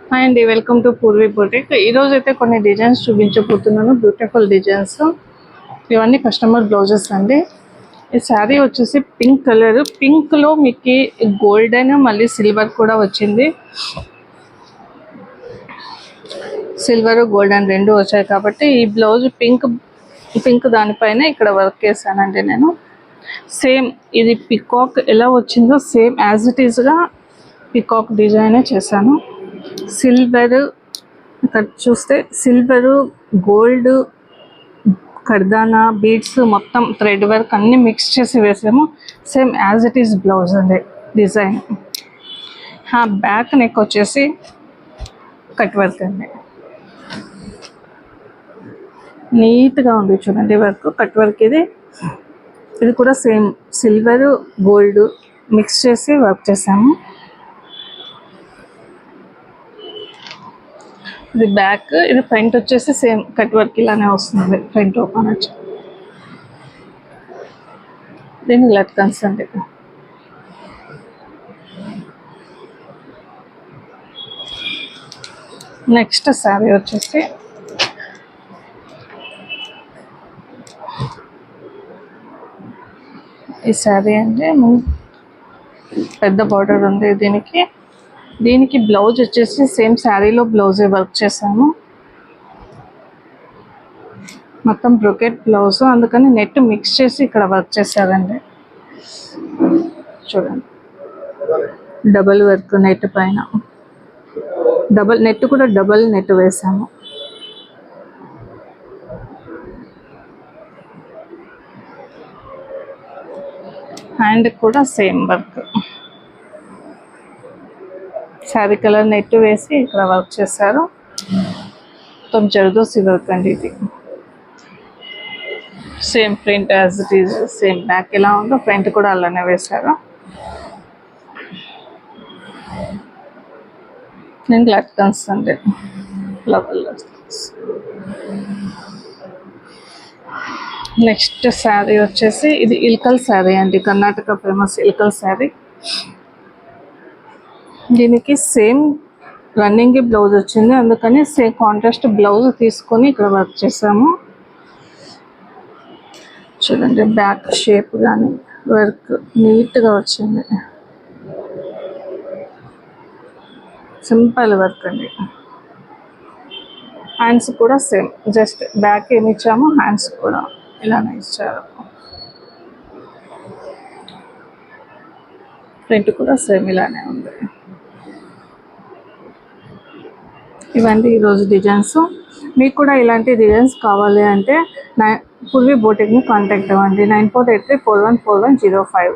Hi అండి, welcome to Purvi boutique. ఈరోజు అయితే కొన్ని డిజైన్స్ చూపించబోతున్నాను. Beautiful designs. ఇవన్నీ కస్టమర్ బ్లౌజెస్ అండి. ఈ శారీ వచ్చేసి పింక్ కలర్. పింక్లో మీకు గోల్డెన్ మళ్ళీ సిల్వర్ కూడా వచ్చింది. సిల్వర్ గోల్డెన్ రెండు వచ్చాయి కాబట్టి ఈ బ్లౌజ్ పింక్ దానిపైన ఇక్కడ వర్క్ చేశానండి నేను. సేమ్ ఇది పికాక్ ఎలా వచ్చిందో సేమ్ యాజ్ ఇట్ ఈస్గా పికాక్ డిజైనే చేశాను. సిల్వర్ ఇక్కడ చూస్తే సిల్వరు గోల్డ్ కర్దానా బీడ్స్ మొత్తం థ్రెడ్ వర్క్ అన్నీ మిక్స్ చేసి వేసాము. Same as it is blouse అండి డిజైన్. బ్యాక్ నెక్ వచ్చేసి కట్ వర్క్ అండి. నీట్గా ఉంది చూడండి వర్క్, కట్ వర్క్. ఇది కూడా సేమ్ సిల్వర్ గోల్డ్ మిక్స్ చేసి వర్క్ చేసాము. ఇది బ్యాక్, ఇది ఫ్రంట్ వచ్చేసి సేమ్ కట్ వర్క్ ఇలానే వస్తుంది. ఫ్రంట్ ఓపెన్ వచ్చి దీనికి లట్కన్స్ అండి. నెక్స్ట్ శారీ వచ్చేసి ఈ శారీ అంటే పెద్ద బార్డర్ ఉంది దీనికి బ్లౌజ్ వచ్చేసి సేమ్ శారీలో బ్లౌజే వర్క్ చేశాను. మొత్తం బ్రొకెట్ బ్లౌజ్, అందుకని నెట్ మిక్స్ చేసి ఇక్కడ వర్క్ చేశారండి. చూడండి డబల్ వర్క్ నెట్ పైన, డబల్ నెట్ కూడా డబల్ నెట్ వేసాము. హ్యాండ్ కూడా same work, sari colour net వేసి ఇక్కడ వర్క్ చేశారు. మొత్తం జర్దోసి వర్క్ అండి ఇది. Same print as it is, same back ఎలా ఉందో ఫ్రంట్ కూడా అలానే వేశారు. నేను లట్కన్స్ అండి, ఫ్లవర్ లట్కన్స్. నెక్స్ట్ శారీ వచ్చేసి ఇది ఇల్కల్ శారీ అండి, కర్ణాటక ఫేమస్ ఇల్కల్ శారీ. దీనికి సేమ్ రన్నింగ్ బ్లౌజ్ వచ్చింది, అందుకని సేమ్ కాంట్రాస్ట్ బ్లౌజ్ తీసుకొని ఇక్కడ వర్క్ చేసాము. చూడండి బ్యాక్ షేప్ కానీ వర్క్ నీట్గా వచ్చింది. సింపుల్ వర్క్ అండి. హ్యాండ్స్ కూడా సేమ్, జస్ట్ బ్యాక్ ఏమి ఇచ్చామో హ్యాండ్స్ కూడా ఇలానే ఇచ్చారు. ఫ్రంట్ కూడా సేమ్ ఇలానే ఉంది. ఇవన్నీ ఈరోజు డిజైన్స్. మీకు కూడా ఇలాంటి డిజైన్స్ కావాలి అంటే పూర్వీ బొటిక్ని కాంటాక్ట్ అవ్వండి. 9483414105.